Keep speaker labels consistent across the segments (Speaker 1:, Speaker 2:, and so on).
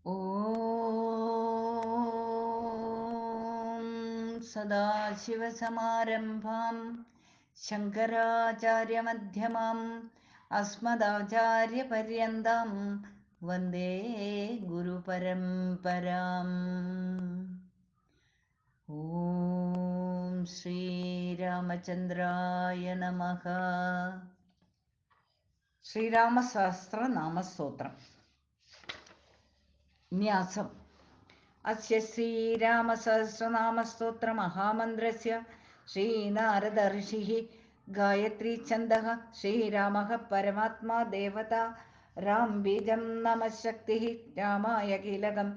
Speaker 1: ഓം സദാശിവസമാരംഭാം ശങ്കരാചാര്യമധ്യമാം അസ്മദാചാര്യപര്യന്താം വന്ദേ ഗുരുപരമ്പരാം. ഓം ശ്രീരാമചന്ദ്രായ നമഃ. ശ്രീരാമസഹസ്രനാമസ്തോത്രം. ന്യാസം. അസ്യ ശ്രീരാമസഹസ്രനാമസ്തോത്രമഹാമന്ത്രസ്യ ശ്രീനാരദർഷിഃ ഗായത്രീഛന്ദഃ ശ്രീരാമः പരമാത്മാ ദേവതാ രാം ബീജം നമഃ ശക്തിഃ രാമായ കീലകം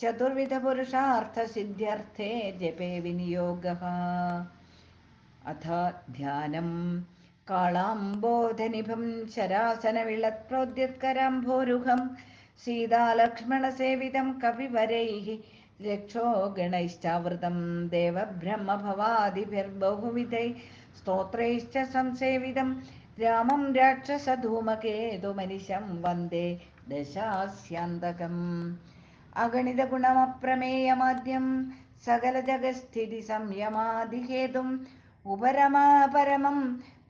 Speaker 1: ചതുർവിധപുരുഷാർത്ഥസിദ്ധ്യർത്ഥേ ജപേ വിനിയോഗഃ. അഥ ധ്യാനം. കാളാംബോധനിഭം ശരാസനവിളത്പ്രോദ്യത്കരാംഭോരുഹം സീതാലക്ഷ്മണസേവിതം കവിവരൈः രക്ഷോഗണൈശ്ചാവൃതം ദേവബ്രഹ്മഭവാദിഭിർബഹുവിധൈः സ്തോത്രൈശ്ച സംസേവിതം രാമം രാക്ഷസധൂമകേതുമനിശം വന്ദേ ദശാസ്യാന്തകം. അഗണിതഗുണമപ്രമേയമാദ്യം സകലജഗസ്ഥിതി സംയമാദിഹേതും ഉപരമാപരമം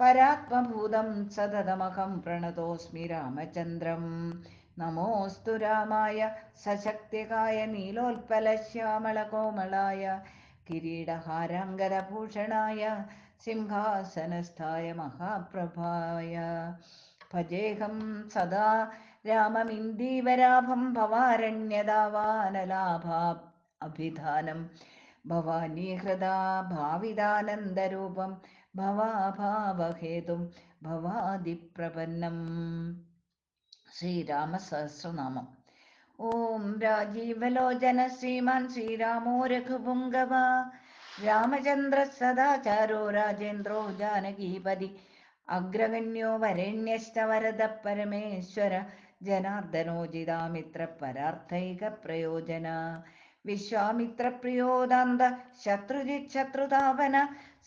Speaker 1: പരാത്മഭൂതം സതതമഹം പ്രണതോസ്മി രാമചന്ദ്രം. നമോസ്തു രാമായ സശക്തികായ നീലോത്പലശ്യാമളകോമളായ കിരീടഹാരാങ്കരഭൂഷണായ സിംഹാസനസ്ഥായ മഹാപ്രഭായ. ഭജേഹം സദാ രാമമിന്ദീവരാഭം ഭവാരണ്യദാവാനലാഭാഭിധാനം ഭവാനീഹൃദാ ഭാവിതാനന്ദരൂപം ഭവാഭാവഹേതും ഭവാദിപ്രപന്നം. ശ്രീരാമസഹസ്രനാമം. ഓം രാജീവലോചന ശ്രീമാൻ ശ്രീരാമോ രഘുപുംഗവ രാമചന്ദ്ര സദാചാരോ രാജേന്ദ്രോ ജാനകീപതി അഗ്രഗണ്യോ വരേണ്യശ്ച വരദ പരമേശ്വര ജനാർദ്ദനോജിതാമിത്ര പരാർത്ഥൈക പ്രയോജന. വിശ്വാമിത്രപ്രിയോദാന്ത ശത്രുജിത് ശത്രുതാപന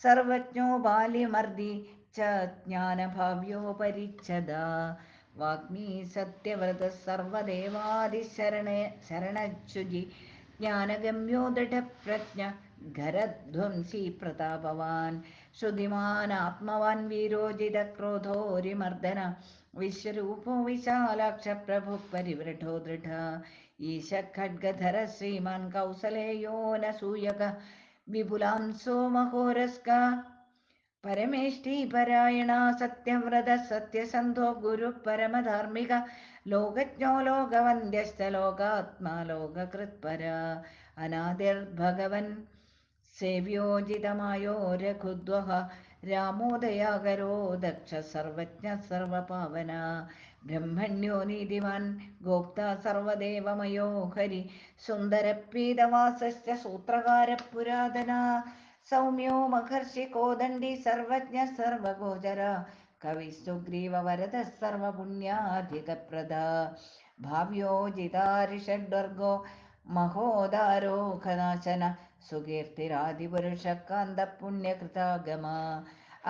Speaker 1: സർവജ്ഞോ ബാല്യമർദി ച ജ്ഞാനഭാവ്യോ പരിച്ഛദ. വാഗ്മീ സത്യവ്രത സർവദേവാദിശരണശുചി ജ്ഞാനഗമ്യോ ദൃഢപ്രജ്ഞ ഖരധ്വംസി പ്രതാപവാൻ ശ്രുതിമാൻ ആത്മവാൻ വീരോജിതക്രോധോരിമർദ്ദന വിശ്വരൂപോ വിശാലാക്ഷ പ്രഭു പരിവൃഢോ ദൃഢ. ഈശ ഖഡ്ഗധര ശ്രീമാൻ കൗസലേയോ നസൂയക വിപുലാംസോ മഹോരസ്ക പരമേഷ്ഠീപരായണ സത്യവ്രത സത്യസന്ധോ ഗുരു പരമധാർമ്മിക ലോകജ്ഞോ ലോകവന്ദ്യശ്ച ലോകാത്മാ ലോകകൃത്പര. അനാദിർഭഗവൻ സേവ്യോജിതമായോ രഘുദ്വഹ രാമോ ദയാകരോ ദക്ഷ സർവജ്ഞ സർവപാവന. ബ്രഹ്മണ്യോ നീതിമാൻ ഗോപ്ത സർവദേവമയോ ഹരി സുന്ദരപീതവാസശ്ച സൂത്രകാര പുരാതന. സൗമ്യോ മഹർഷി കോദണ്ഡി സർവജ്ഞ സർവഗോചര കവി സുഗ്രീവവരദ സർവപുണ്യാധികപ്രദ. ഭാവ്യോ ജിതാരിഷഡ്വർഗോ മഹോദാരോഹനാശന സുകീർത്തിരാദിപുരുഷ കാന്തപുണ്യകൃതാഗമ.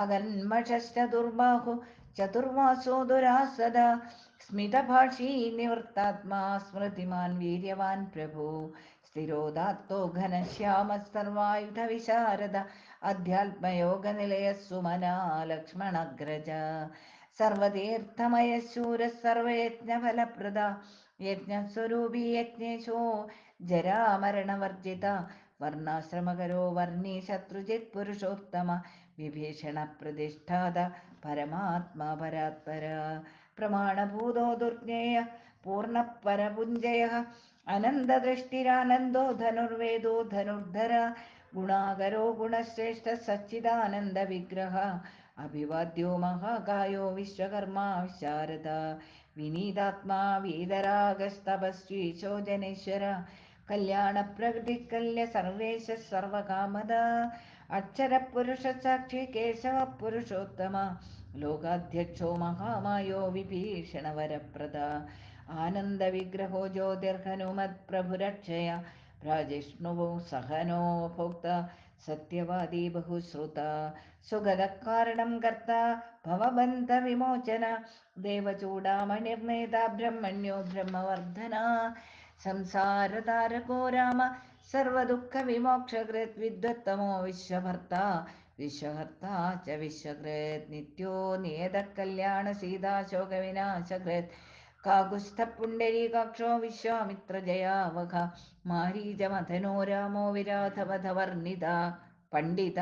Speaker 1: അകന്മഷശ്ചതുർബാഹു ചതുർവാസോ ദുരാസദ സ്മിതഭാഷീ നിവൃത്താത്മാ സ്മൃതിമാൻ വീര്യവാൻ പ്രഭു. സ്ഥിരോദാത്തോ ഘനശ്യാമ സർവായുധ വിശാരദ അധ്യാത്മയോഗനിലയ സുമനാ ലക്ഷ്മണഗ്രജ. സർവതീർത്ഥമയ ശൂര സർവയജ്ഞഫലപ്രദ യജ്ഞസ്വരൂപീ യജ്ഞേശോ ജരാമരണവർജിത. വർണ്ണാശ്രമകരോ വർണ്ണീ ശത്രുജിത് പുരുഷോത്തമ വിഭീഷണ പ്രതിഷ്ഠാത പരമാത്മാ പരാത്പര. പ്രമാണഭൂതോ ദുർജ്ഞേയ പൂർണ്ണപരപുഞ്ജയ അനന്തദൃഷ്ടിരാനന്ദോ ധനുർവേദോ ധനുർധര. ഗുണാകരോ ഗുണശ്രേഷ്ഠ സച്ചിദാനന്ദ വിഗ്രഹ അഭിവാദ്യോ മഹാകായോ വിശ്വകർമാ വിശാരദ. വിനീതാത്മാ വീതരാഗസ്തപസ്വി ശോചനേശ്വര കല്യാണപ്രകൃതികല്യ സർവേശ സർവകാമദ. അക്ഷരപുരുഷ സാക്ഷി കേശവ പുരുഷോത്തമ ലോകാധ്യക്ഷോ മഹാമായോ വിഭീഷണവരപ്രദ. ആനന്ദവിഗ്രഹോ ജ്യോതിർഹനുമത് പ്രഭുരക്ഷയ പ്രാജിഷ്ണുവോ സഹനോ ഭോക്ത സത്യവാദീ ബഹുശ്രുത. സുഗതകാരണം കർത്ത ഭവബന്ധവിമോചന ദേവചൂഡാമണിർനേത ബ്രഹ്മണ്യോ ബ്രഹ്മവർദ്ധന. സംസാരതാരകോ രാമ സർവദുഃഖവിമോക്ഷകൃത് വിദ്വത്തമോ വിശ്വഭർത്താ വിശ്വഹർത്താ ച വിശ്വകൃത് നിത്യോ നിയതകല്യാണസീതാശോകവിനാശകൃത് കാകുസ്ഥപുണ്ടരീകാക്ഷോ വിശ്വാമിത്രജയാവഹ മാരീചമഥനോ രാമോ വിരാധവധവർണിത പണ്ഡിത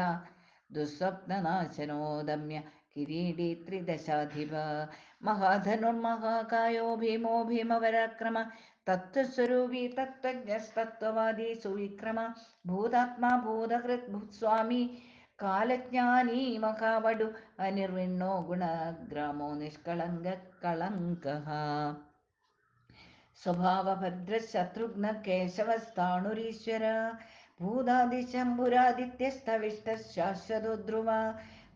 Speaker 1: ദുസ്വപ്നനാശനോ ദമ്യ കിരീടി ത്രിദശാധിപ മഹാധനുർമഹാകായോ ഭീമോ ഭീമപരാക്രമ തത്വസ്വരൂപി തത്വജ്ഞസ്തത്വവാദി സുവിക്രമ ഭൂതാത്മാ ഭൂതകൃത് ഭൂസ്വാമി കാലജ്ഞാനീ മഹാവടു അനിർവിണ്ണോ ഗുണഗ്രാമോ നിഷ്കളങ്ക കളങ്കഃ സ്വഭാവഭദ്രശത്രുഘ്ന കേശവസ്ഥാണുരീശ്വര ഭൂതാദിശംഭുരാദിത്യസ്തവിഷ്ട ധ്രുവ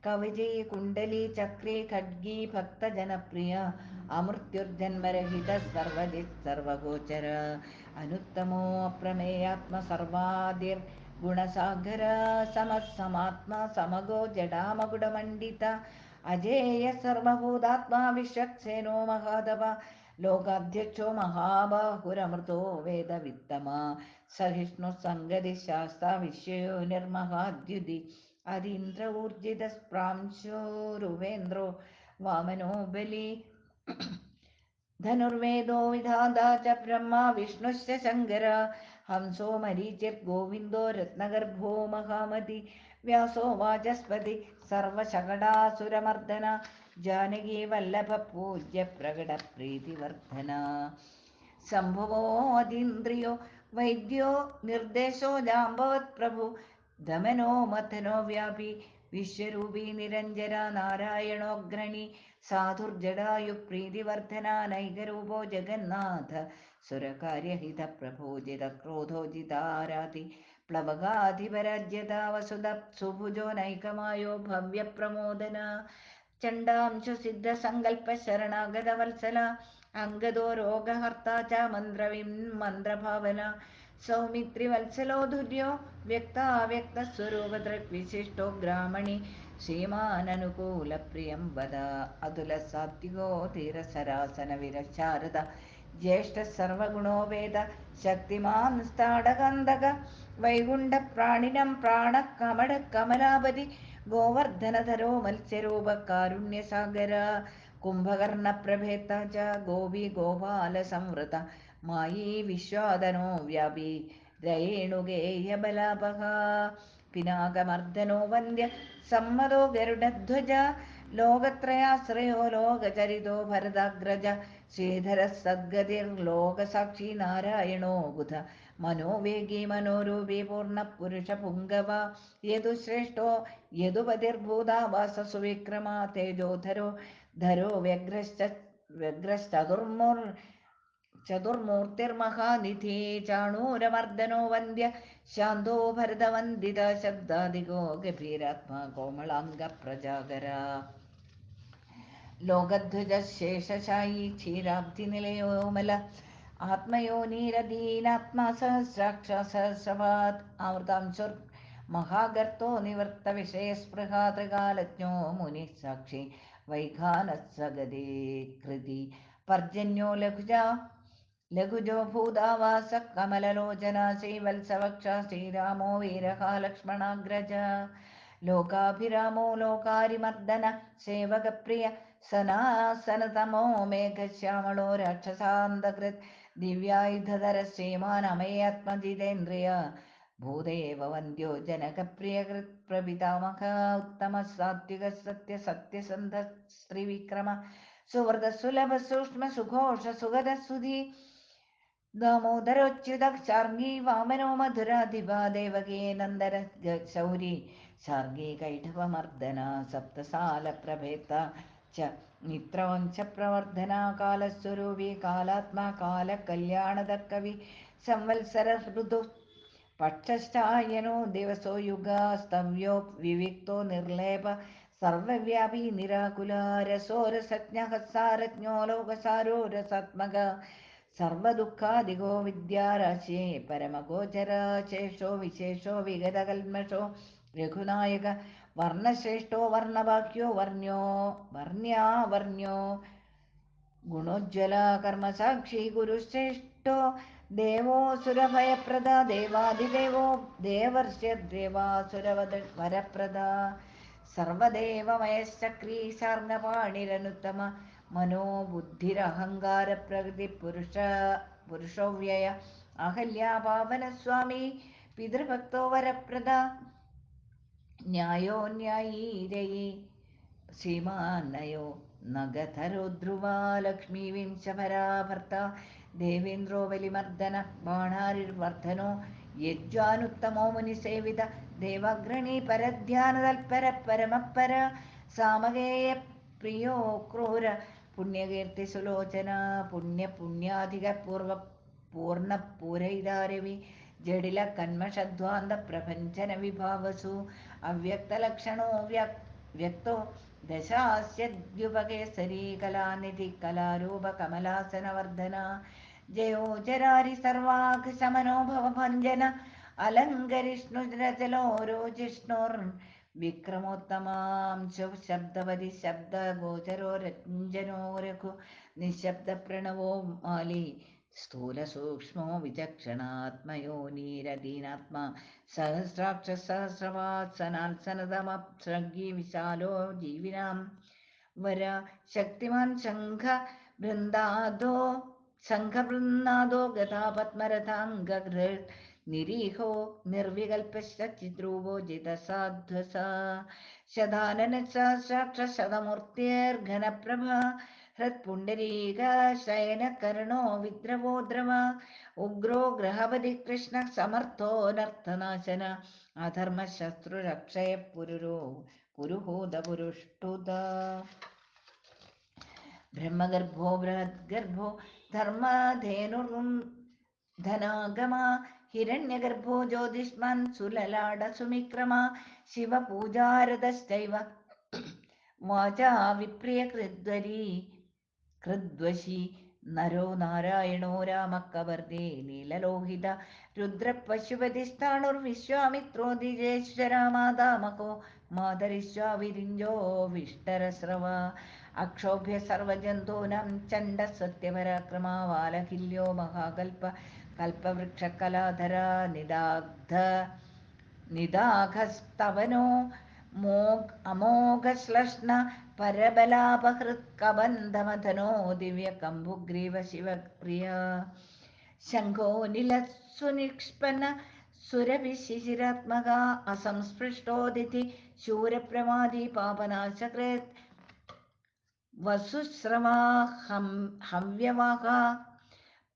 Speaker 1: കവചീ കുണ്ടലീ ചക്രീ ഖഡ്ഗീ ഭക്തജനപ്രിയ അമൃത്യുർജന്മരഹിത സർവജിത് സർവഗോചര അനുത്തമോ അപ്രമേയാത്മസർവാദിർ ഗുണസാഗര സമസമാത്മാ സമഗോ ജഡാമകുടമണ്ഡിത അജേയ സർവഭൂതാത്മാ വിശ്വക്സേനോ മഹാതപ ലോകാധ്യക്ഷോ മഹാബാഹുരമൃതോ വേദവിത്തമ സഹിഷ്ണു സംഗതി ശാസ്ത വിശ്വയോ നിർമഹാദ്യുതി അതീന്ദ്ര ഊർജിത സ്പ്രാംശോരുവേന്ദ്രോ വാമനോ ബലി ധനുർവേദോ വിധാതാ ച ബ്രഹ്മ വിഷ്ണുശ്ച ശങ്കര ഹംസോ മരീചിർഗോവിന്ദോ രത്നഗർഭോ മഹാമതി വ്യാസോ വാചസ്പതി സർവശകടാസുരമർദ്ദന ജാനകീ വല്ലഭ പൂജ്യ പ്രകട പ്രീതിവർദ്ധന സംഭവോ അതീന്ദ്രിയോ വൈദ്യോ നിർദ്ദേശോ ജാമ്പവത് പ്രഭു ദമനോ മഥനോ വ്യാപി വിശ്വരൂപി നിരഞ്ജന നാരായണോഗ്രണി സാധുർജടായു പ്രീതിവർദ്ധന നൈകരൂപോ ജഗന്നാഥ സുരകാര്യഹിത പ്രഭോജിത ക്രോധോജിതാരാതി പ്ലവകാധിപരാജ്യത വസുത സുഭുജോ നൈകമായോ ഭവ്യപ്രമോദന ചണ്ടാംശു സിദ്ധസങ്കൽപ്പ ശരണാഗതവത്സല അംഗദോ രോഗഹർത്താ ച മന്ത്രഭാവന സൗമിത്രിവത്സലോ ധുര്യോ വ്യക്താവ്യക്തസ്വരൂപദൃഗ്വിശിഷ്ടോ ഗ്രാമണി ശ്രീമാനനുകൂലപ്രിയം വദ അതുലസാത്വികോ ധീരസരാസനവിരശാരദ ജ്യേഷ്ഠ സർവഗുണോ വേദ ശക്തിമാൻ സ്ഥാടകന്തക വൈകുണ്ഠപ്രാണിനം പ്രാണകമട കമലാപതി ഗോവർദ്ധനധരോ മത്സ്യരൂപ കാരുണ്യസാഗര കുംഭകർണപ്രഭേത്ത ച ഗോപി ഗോപാല സംവൃത മായി വിശ്വാദനോ വ്യാപി രയേണുഗേയബലാപഹ പിനാകമർദ്ദനോ വന്ദ്യ സമ്മതോ ഗരുഡധ്വജ ലോകത്രയാശ്രയോ ലോകചരിതോ ഭരതാഗ്രജ ശ്രീധര സദ്ഗതിർലോകസാക്ഷി നാരായണോ ബുധ മനോവേഗി മനോരൂപി പൂർണ്ണപുരുഷ പുങ്കവ യദുശ്രേഷ്ഠോ യദുപതിർഭൂതാവാസ സുവിക്രമ തേജോധരോ ധരോ ചതുർമൂർത്തിർമഹാനിധി ചാണൂരമർദ്ദനോ വന്ദ്യ ശാന്തോ ഭരതവന്ദിത ശബ്ദാദികോ ഗഭീരാത്മാ കോമളാംഗ പ്രജാകര ലോകധ്വജ ശേഷശായി ക്ഷീരാബ്ധിനിലയോമല ആത്മയോനീരദീനാത്മാ സഹസ്രാക്ഷ സഹസ്രപാത് അമൃതാംശുർ മഹാഗർത്തോ നിവർത്ത വിഷയസ്പൃഹാ ത്രികാലജ്ഞോ മുനി സാക്ഷി വൈഖാനസഗതി കൃതി പർജന്യോ ലഘുജോ ഭൂതാവാസ കമലലോചന ശ്രീവത്സവക്ഷ ശ്രീരാമോ വീരഹ ലക്ഷ്മണാഗ്രജ ലോകാഭിരാമോ ലോകാരിമർദ്ദന സേവകപ്രിയ സനാസനതമോ മേഘശ്യാമളോ രാക്ഷസാന്തകൃത് ദിവ്യായുധധര ശ്രീമാൻ അമേയാത്മജിതേന്ദ്രിയ ഭൂദേവ വന്ദ്യോ ജനകപ്രിയകൃത് പ്രപിതാമഹ ഉത്തമ സാത്വിക സത്യ സത്യസന്ധ ശ്രീവിക്രമ സുവൃത സുലഭ സൂക്ഷ്മ സുഘോഷ സുഗത സുധി ദാമോദരോച്യുത ശാർഗീ വാമനോ മധുരാധിപ ദേവകീ നന്ദന ശൗരി ശാർഗീ കൈഠവമർദ്ദന സപ്തസാല പ്രഭേത്ത ച മിത്രവംശപ്രവർദ്ധന കാലസ്വരൂപി കാലാത്മാ കാലകല്യാണദ കവി സംവത്സര ഋതു പക്ഷശ്ചായനോ ദിവസോ യുഗാസ്തവ്യോ വിവിക്തോ നിർലേപ സർവവ്യാപി നിരാകുല രസോ രസജ്ഞ സാരജ്ഞോ ലോകസാരോ രസാത്മക സർവദുഃഖാദിഗോ വിദ്യാരാശിയേ പരമഗോചര ശേഷോ വിശേഷോ വിഗതകൽമഷോ രഘുനായക വർണ്ണശ്രേഷ്ഠോ വർണ്ണവാക്യോ വർണ്യാവർണ്യോ ഗുണോജ്വല കർമ്മസാക്ഷി ഗുരുശ്രേഷ്ഠോ ദേവോസുരഭയപ്രദ ദേവാദിദേവോ ദേവർഷ്യദേവാസുരവദ വരപ്രദ സർവദേവമയശ്ചക്രീ ശാർങ്ങപാണിരനുത്തമ മനോബുദ്ധിരഹങ്കാരപ്രകൃതി പുരുഷോവ്യയ അഹല്യാപാവനസ്വാമി പിതൃഭക്തോ വരപ്രദ ന്യായോന്യായീരയേ ശ്രീമാന്നയോ നഗധരോ ധ്രുവാ ലക്ഷ്മീ വിംശഭരാ ഭർത്ത ദേവേന്ദ്രോ ബലിമർദ്ദന ബാണാരിർവർദ്ധനോ യജ്വാനുത്തമോ മുനിസേവിത ദേവഗ്രണീ പരധ്യാനതൽപര പരമപര സാമഗേയ പ്രിയോ ക്രൂര പുണ്യകീർത്തി സുലോചന പുണ്യാധിക പൂർണ്ണപൂരൈതാരവി ജഡില കന്മഷധ്വാന്ത പ്രപഞ്ചന വിഭാവസു അവ്യക്തലക്ഷണോ വ്യക്തോ ദശാസ്യദ്യുപകേസരീ കലാനിധി കലാരൂപ കമലാസനവർദ്ധന ജയോ ജരാരി സർവാഘശമനോ ഭവഭഞ്ജന അലങ്കരിഷ്ണുരചലോരോ ജിഷ്ണുർ വിക്രമോത്തമാം ശബ്ദവതി ശബ്ദഗോചരോ രഞ്ജനോ രഘു നിശബ്ദ പ്രണവോ മാലി സ്ഥൂലസൂക്ഷ്മോ വിചക്ഷണാത്മയോനീരദീനാത്മാ സഹസ്രാക്ഷ സഹസ്രവാത്സനാത്സനതമപ്സൃഗീ വിശാലോ ജീവിനാം വര ശക്തിമാൻ ശംഖവൃന്ദാദോ ഗതാപത്മരഥാംഗൃ നിരീഹോ നിർവികൽപശ്ചിദ്രൂപോ ജിതസാധ്വസ ശതാനന സഹസ്രാക്ഷ ശതമൂർത്തിർഘനപ്രഭ ഹൃത്പുണ്ടരീകശയനകർണോ വിദ്രവോ ദ്രവ ഉഗ്രോ ഗ്രഹപതി കൃഷ്ണ സമർത്ഥോ നർത്തനാശന അധർമ്മശത്രുരക്ഷയ പുരുഹൂത പുരുഷ്ടുത ബ്രഹ്മഗർഭോ ബൃഹദ്ഗർഭോ ധർമ്മധേനുർ ധനാഗമ ഹിരണ്യഗർഭോ ജ്യോതിഷ്മാൻ സുലലാട സുമിക്രമ ശിവപൂജാരതശ്ചൈവ വാചാ വിപ്രിയ കൃദ്വശി നരോ നാരായണോ രാമക്കവർദേ നീലലോഹിത രുദ്രപശുപതിസ്ഥാണുർവിശ്വാമിത്രോ ദ്വിജേശ്വരാമാതാമകോ മാതരിശ്വാവിരിഞ്ചോ വിഷ്ടരസ്രവ അക്ഷോഭ്യ സർവജന്തൂനാം ചണ്ഡ സത്യപരാക്രമ വാലകില്യോ മഹാകൽപ കൽപ്പവൃക്ഷകലാധര നിദാഘസ്തവനോ അമോഘശ്ലഷ്ണ പരബലാപഹൃത്കബന്ധമഥനോ ദിവ്യകംഭുഗ്രീവ ശിവപ്രിയ ശംഖോ നിലസുനിഷ്പന്ന സുരഭിശിശിരാത്മക അസംസ്പൃഷ്ടോദിതി ശൂരപ്രമാദി പാപനാശകൃത് വസുശ്രവാ ഹവ്യവാഹ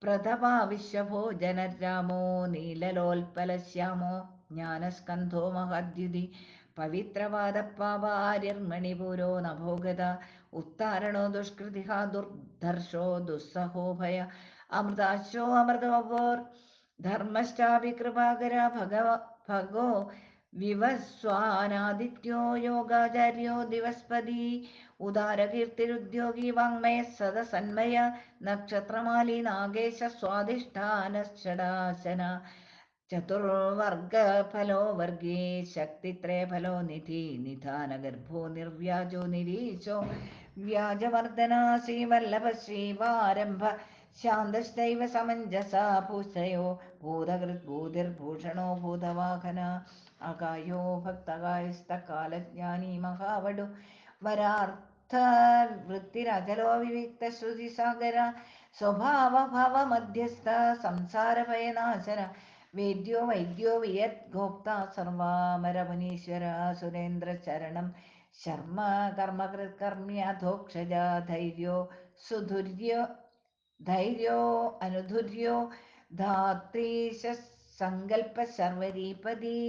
Speaker 1: പ്രതപാ വിശ്വഭോജനരാമോ നീലലോൽപലശ്യാമോ ജ്ഞാനസ്കന്ധോ മഹാദ്യുതി പവിത്രപാദപാവാര്യർമണിപുരോ നഭോഗത ഉത്താരണോ ദുഷ്കൃതി ദുർധർഷോ ദുസ്സഹോ ഭയ അമൃതാശോ അമൃതോപോർ ധർമ്മശ്ചാപി കൃപാകര ഭഗോ വിവസ്വാനാദിത്യോ യോഗാചാര്യോ ദിവസ്പതി ഉദാരകീർത്തിരുദ്യോഗി വാങ്മയ സദസന്മയ നക്ഷത്രമാലി നാഗേശ സ്വാധിഷ്ഠാനശ്ചടാശന ചതുർവർഗഫലോ വർഗേ ശക്തിത്രയഫലോ നിധാനഗർഭോ നിർവ്യാജോ നിരീശോ വ്യാജവർദ്ധന ശ്രീവല്ലഭ ശ്രീവാരംഭ ശാന്തശ്ചൈവ സമഞ്ജസ പൂഷയോ ഭൂതകൃദ്ഭൂതിർഭൂഷണോ ഭൂതവാഹന അകായോ ഭക്തകായസ്തകാലജ്ഞാനി മഹാവടു വരാർത്ഥ വൃത്തിരചലോ വിവിക്ത ശ്രുതിസാഗര സ്വഭാവഭവ മധ്യസ്ഥ സംസാരഭയനാശന വേദ്യോ വൈദ്യോ വിയത് ഗോപ്ത സർവാമരമുനീശ്വര സുരേന്ദ്രചരണം ശർമ്മ കർമ്മകൃത്കർമ്മ്യധോക്ഷജ ധൈര്യോ അനുധുര്യോ ധാത്രീശ സങ്കൽപ്പ ശർവരീപതി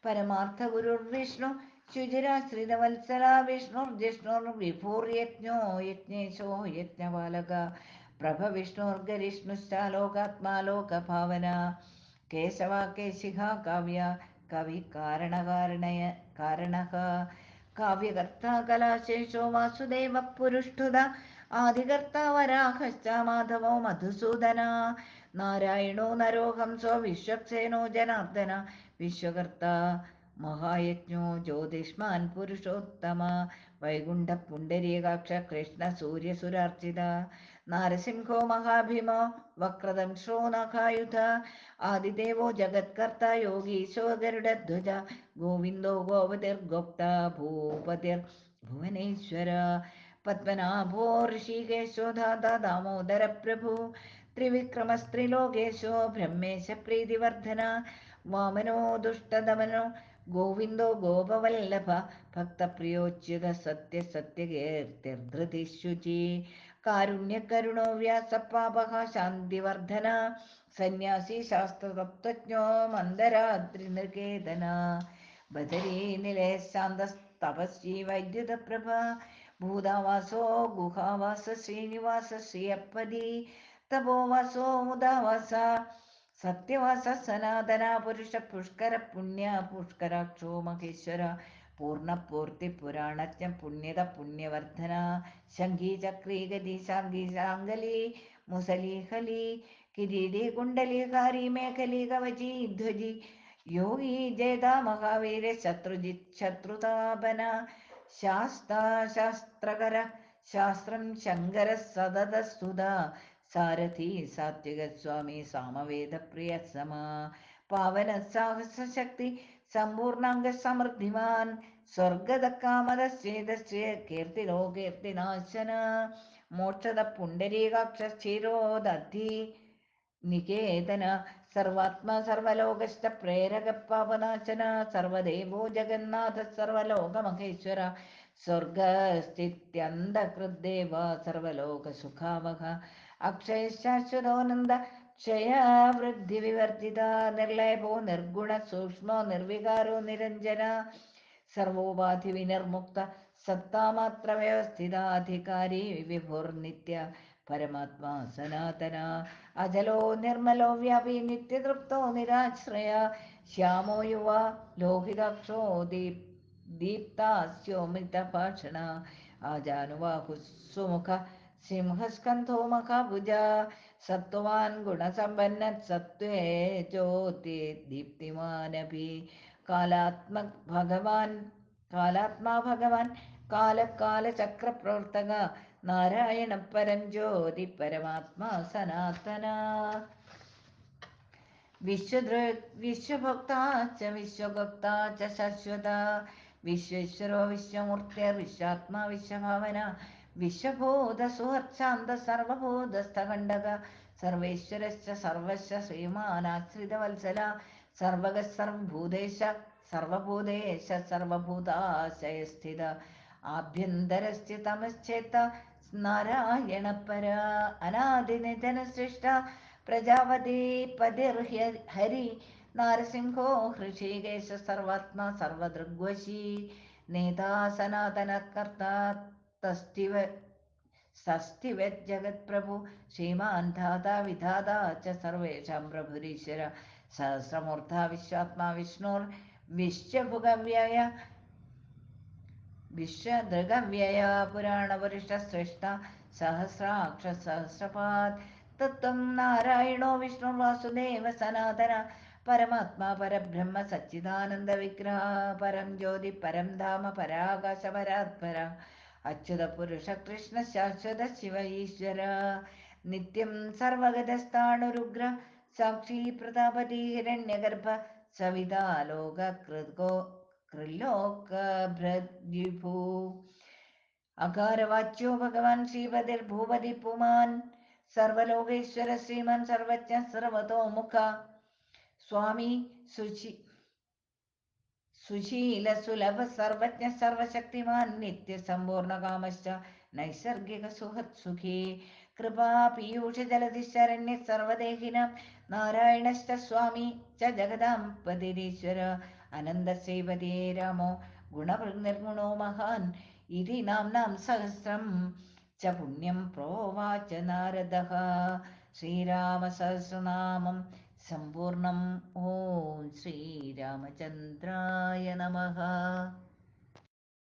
Speaker 1: പരമാർത്ഥ ഗുരുർവിഷ്ണു ശുചിരാശ്രിതവത്സല വിഷ്ണുർജിഷ്ണുർ വിഭൂർയജ്ഞോ യജ്ഞേശോ യജ്ഞപാലക പ്രഭ വിഷ്ണുർഗരിഷ്ണുശ്ചാലോകാത്മാ ലോകഭാവന കേശവ കേശിഹ കാവ്യ കവി കാരണഃ കാവ്യകർത്ത കലാശേഷോ വാസുദേവ പുരുഷ്ടുത ആദികർത്ത വരാഹശ്ച മാധവോ മധുസൂദന നാരായണോ നരോഹംസോ വിശ്വക്സേനോ ജനാർദ്ദന വിശ്വകർത്ത മഹായജ്ഞോ ജ്യോതിഷ്മാൻ പുരുഷോത്തമ വൈകുണ്ഠ പുണ്ടരീകാക്ഷ കൃഷ്ണ സൂര്യസുരാർച്ചിത നാരസിംഹോ മഹാഭീമോ വക്രദംശോ നഖായുധ ആദിദേവോ ജഗത്കർത്ത യോഗീശോ ഗരുഡധ്വജ ഗോവിന്ദോ ഗോപതിർഗോപ്ത ഭൂപതിർ ഭുവനേശ്വര പത്മനാഭോ ഋഷികേശോ ധാത ദാമോദര പ്രഭു ത്രിവിക്രമസ്ത്രിലോകേശോ ബ്രഹ്മേശ പ്രീതിവർദ്ധന വാമനോ ദുഷ്ടദമനോ ഗോവിന്ദോ ഗോപവല്ലഭ ഭക്തപ്രിയോച്യുത സത്യസത്യകീർത്തിർധൃതിശുചി കാരുണ്യകരുണോ വ്യാസപാപക ശാന്തിവർദ്ധന സന്യാസി ശാസ്ത്രതത്വജ്ഞോ മന്ദരാദ്രിനികേതന ബദരീ നിലയ ശാന്തസ്തപസ്വി വൈദ്യുതപ്രഭ ഭൂതാവാസോ ഗുഹാവാസ ശ്രീനിവാസ ശ്രീയപ്പതി തപോവാസോ മുദാവാസ സത്യവാസ സനാതന പുരുഷ പുഷ്കര പുണ്യ പുഷ്കരാക്ഷോ മഹേശ്വര പൂർണ്ണപൂർത്തി പുരാണജ്ഞ പുണ്യത പുണ്യവർദ്ധന ശംഖീ ചക്രീ ഗതി ശാംഗീ ശാംഗലി മുസലി കിരീടി കുണ്ടലി ഹാരി മേഖലി കവചി ധ്വജി യോഗി ജേത മഹാവീര ശത്രുജിത് ശത്രുതാപന ശാസ്ത്രകര ശാസ്ത്രം ശങ്കര സതതസ്തുത സാരഥി സാത്വിക സ്വാമി സാമവേദപ്രിയ സമ പാവന സാഹസശക്തി സമ്പൂർണാംഗ സമൃദ്ധിമാൻ സ്വർഗത കാമതശ്ചേതശ്ചേ കീർത്തിരോ കീർത്തിനാശന മോക്ഷത പുണ്ടരീകാക്ഷ ക്ഷീരോദധി നികേതന സർവാത്മാ സർവലോകസ്ഥ പ്രേരക പാപനാശന സർവദേവോ ജഗന്നാഥ സർവലോകമഹേശ്വര സ്വർഗസ്ഥിത്യന്തകൃദ്ദേവ സർവലോക സുഖാവഹ അക്ഷയശാശ്വതോനന്ദ ക്ഷയവൃദ്ധി വിവർജിത നിർലയപോ നിർഗുണ സൂക്ഷ്മോ നിർവികാരോ നിരഞ്ജന സർവോപാധി വിനിർമുക്ത സത്താമാത്ര വ്യവസ്ഥിതാധികാരി വിഭുർനിത്യ പരമാത്മാ സനാതന അജലോ നിർമ്മലോ വ്യാപി നിത്യതൃപ്തോ നിരാശ്രയ ശ്യാമോ യുവ ലോഹിതാക്ഷോ ദീപ്താസ്യോമിതഭാഷണ ആജാനുവാഹു സുമുഖ സിംഹസ്കന്ധോ മഹാഭുജ സത്വാൻ ഗുണസമ്പന്ന സത്വേ ജ്യോതി ദീപ്തിമാനഭി കാലാത്മാ ഭഗവാൻ കാലകാല ചക്രപ്രവർത്തക നാരായണ പരം ജ്യോതി പരമാത്മാ സനാതന വിശ്വഭോക്താ ച വിശ്വഗോപ്താ ച ശാശ്വത വിശ്വേശ്വരോ വിശ്വമൂർത്തിർ വിശ്വാത്മാ വിശ്വഭാവന വിശ്വഭൂത സുഹൃശാന്ത സർവഭൂതസ്ഥഖണ്ഡക സർവേശ്വരശ്ച സർവസ്യ ശ്രീമാനാശ്രിതവത്സല സർവഗ സർവഭൂതേശ സർവഭൂതേശ സർവഭൂതാശയസ്ഥിത ആഭ്യന്തരസ്ഥ തമശ്ചേത നാരായണ പര അനാദിനിധനശ്രേഷ്ഠ പ്രജാപതി പതിർഹരി നാരസിംഹോ ഹൃഷീകേശ സർവാത്മാ സർവദൃഗ്വശി നേതാ സനാതന കർത്ത സസ്തിവജ്ജഗത്പ്രഭു ശ്രീമാൻ ധാതാ വിധാതാ ച സർവേഷാം പ്രഭുരീശ്വര സഹസ്രമൂർധ വിശ്വാത്മാ വിഷ്ണുർ വിശ്വഭുഗവ്യയ വിശ്വദൃഗവ്യയ പുരാണപുരുഷശ്രേഷ്ഠ സഹസ്രാക്ഷ സഹസ്രപാദ് തത്വം നാരായണോ വിഷ്ണു വാസുദേവ സനാതന പരമാത്മാ പരബ്രഹ്മ സച്ചിദാനന്ദ വിഗ്രഹ പരം ജ്യോതി പരം ധാമ പരാകാശ പരാത്പര അച്യുത പുരുഷ കൃഷ്ണ ശാശ്വത ശിവ ഈശ്വര നിത്യം സർവഗതസ്ഥാണുരുഗ്ര സാക്ഷി പ്രതാപതി ഹിരണ്യഗർഭ സവിതാ ലോക കൃല്ലോകഭ്രദ്വിഭൂ അകാരവാച്യോ ഭഗവാൻ ശ്രീപതിർ ഭൂപതി പുമാൻ സർവലോകേശ്വര ശ്രീമാൻ സർവജ്ഞ സർവതോമുഖ സ്വാമി സുശീല സുലഭ സർവജ്ഞ സർവശക്തിമാൻ നിത്യസമ്പൂർണകാമശ്ച നൈസർഗിക സുഹൃത് സുഖേ കൃപാ പീയൂഷ ജലധി ശരണ്യ സർവദേഹിനാം നാരായണശ്ച സ്വാമി ച ജഗദാംപതിരീശ്വര അനന്തസേവതേ രാമോ ഗുണനിർഗുണോ മഹാൻ ഇതി നാംനാം സഹസ്രം ച പുണ്യം പ്രോവാച നാരദഃ ശ്രീരാമസഹസ്രനാമം സമ്പൂർണം. ഓം ശ്രീരാമചന്ദ്രായ നമഃ.